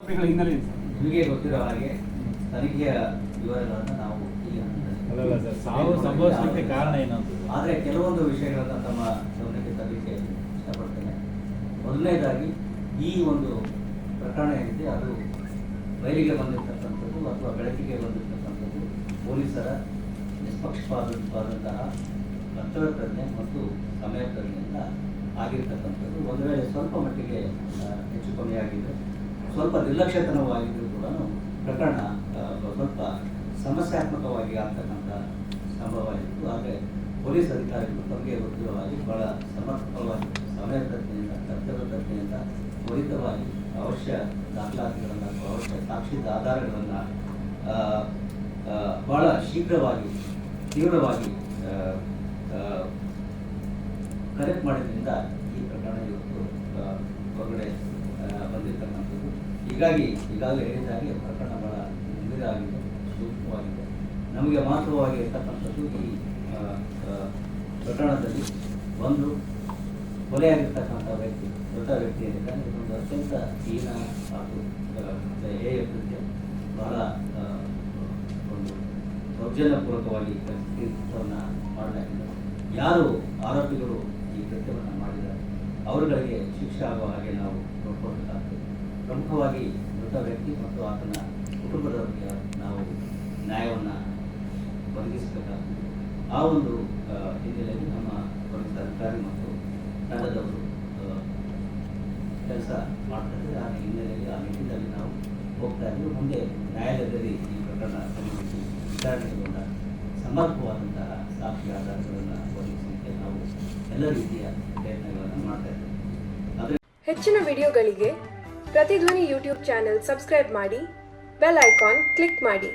ನಿಮಗೆ ಗೊತ್ತಿರೋ ಹಾಗೆ ತನಿಖೆಯ ವಿವರಗಳನ್ನು ನಾವು ಈ ಸಾವು ಸಂಭವಿಸಲಿಕ್ಕೆ ಕಾರಣ ಏನಂತ ಆದರೆ ಕೆಲವೊಂದು ವಿಷಯಗಳನ್ನು ತಮ್ಮ ಗಮನಕ್ಕೆ ತರಲಿಕ್ಕೆ ಇಷ್ಟಪಡ್ತೇನೆ. ಮೊದಲನೇದಾಗಿ ಈ ಒಂದು ಪ್ರಕರಣ ಏನಿದೆ ಅದು ಬಯಲಿಗೆ ಬಂದಿರತಕ್ಕಂಥದ್ದು ಅಥವಾ ಬೆಳಕಿಗೆ ಬಂದಿರತಕ್ಕಂಥದ್ದು ಪೊಲೀಸರ ನಿಷ್ಪಕ್ಷಪಾತವಾದಂತಹ ಕರ್ತವ್ಯ ಪ್ರಜ್ಞೆ ಮತ್ತು ಸಮಯ ಪ್ರಜ್ಞೆಯಿಂದ ಆಗಿರ್ತಕ್ಕಂಥದ್ದು. ಒಂದು ವೇಳೆ ಸ್ವಲ್ಪ ಮಟ್ಟಿಗೆ ಹೆಚ್ಚು ಕಮ್ಮಿಯಾಗಿದೆ, ಸ್ವಲ್ಪ ನಿರ್ಲಕ್ಷ್ಯತನವಾಗಿದ್ದರೂ ಕೂಡ ಪ್ರಕರಣ ಸ್ವಲ್ಪ ಸಮಸ್ಯಾತ್ಮಕವಾಗಿ ಆಗ್ತಕ್ಕಂಥ ಸಂಭವವಾಗಿತ್ತು. ಆದರೆ ಪೊಲೀಸ್ ಅಧಿಕಾರಿಗಳು ತಮಗೆ ಗೊತ್ತಿರುವ ಹಾಗೆ ಬಹಳ ಸಮರ್ಪಕವಾಗಿ ಸಮಯ ಪ್ರಜ್ಞೆಯಿಂದ ಕರ್ತವ್ಯ ಪ್ರಜ್ಞೆಯಿಂದ ತ್ವರಿತವಾಗಿ ಅವಶ್ಯ ದಾಖಲಾತಿಗಳನ್ನು ಅಥವಾ ಅವಶ್ಯ ಸಾಕ್ಷಿದ ಆಧಾರಗಳನ್ನು ಬಹಳ ಶೀಘ್ರವಾಗಿ ತೀವ್ರವಾಗಿ ಕರೆಕ್ಟ್ ಮಾಡಿದ್ರಿಂದ ಈ ಪ್ರಕರಣ ಇವತ್ತು ಹೊರಗಡೆ ಬಂದಿರತಕ್ಕಂಥದ್ದು. ಈಗಾಗಲೇ ಹೇಳಿದಾಗೆ ಪ್ರಕರಣ ಬಹಳ ಗಂಭೀರ ಆಗಿದೆ, ಸೂಕ್ಷ್ಮವಾಗಿದೆ. ನಮಗೆ ಮಾತ್ರವಾಗಿ ಇರ್ತಕ್ಕಂಥದ್ದು ಈ ಪ್ರಕರಣದಲ್ಲಿ ಒಂದು ಕೊಲೆಯಾಗಿರ್ತಕ್ಕಂಥ ವ್ಯಕ್ತಿ, ದೊಡ್ಡ ವ್ಯಕ್ತಿ ಏನಿದ್ದಾನೆ, ಇದೊಂದು ಅತ್ಯಂತ ಹೀನ ಹಾಗೂ ಹೇಯ ಕೃತ್ಯ. ಬಹಳ ಒಂದು ದೌರ್ಜನ್ಯಪೂರ್ವಕವಾಗಿ ಕೃತ್ಯವನ್ನು ಮಾಡಲಾಗಿದೆ. ಯಾರು ಆರೋಪಿಗಳು ಈ ಕೃತ್ಯವನ್ನು ಮಾಡಿದ್ದಾರೆ ಅವರುಗಳಿಗೆ ಶಿಕ್ಷೆ ಆಗುವ ಹಾಗೆ ನಾವು ನೋಡ್ಕೊಳ್ಬೇಕಾಗ್ತದೆ. ಪ್ರಮುಖವಾಗಿ ಮೃತ ವ್ಯಕ್ತಿ ಮತ್ತು ಆತನ ಕುಟುಂಬದವರಿಗೆ ನಾವು ನ್ಯಾಯವನ್ನು ಒದಗಿಸಬೇಕಾಗ್ತದೆ. ಆ ಒಂದು ಹಿನ್ನೆಲೆಯಲ್ಲಿ ನಮ್ಮ ಪೊಲೀಸ್ ಅಧಿಕಾರಿ ಮತ್ತು ತಂಡದವರು ಕೆಲಸ ಮಾಡ್ತಾರೆ. ಆ ಹಿನ್ನೆಲೆಯಲ್ಲಿ ಆ ನಿಟ್ಟಿನಲ್ಲಿ ನಾವು ಹೋಗ್ತಾ ಇದ್ದೀವಿ. ಮುಂದೆ ನ್ಯಾಯಾಲಯದಲ್ಲಿ ಈ ಪ್ರಕರಣ ಸಲ್ಲಿಸಿ ವಿಚಾರಣೆಗೊಂಡ ಸಮರ್ಪಕವಾದಂತಹ ಸಾಕ್ಷಿ ಆಧಾರಗಳನ್ನು ಒದಗಿಸಲಿಕ್ಕೆ ನಾವು ಎಲ್ಲ ರೀತಿಯ ಪ್ರಯತ್ನಗಳನ್ನು ಮಾಡ್ತಾ ಇದ್ದೇವೆ. ಹೆಚ್ಚಿನ ವಿಡಿಯೋಗಳಿಗೆ ಪ್ರತಿಧ್ವನಿ ಯೂಟ್ಯೂಬ್ ಚಾನೆಲ್ ಸಬ್ಸ್ಕ್ರೈಬ್ ಮಾಡಿ, ಬೆಲ್ ಐಕಾನ್ ಕ್ಲಿಕ್ ಮಾಡಿ.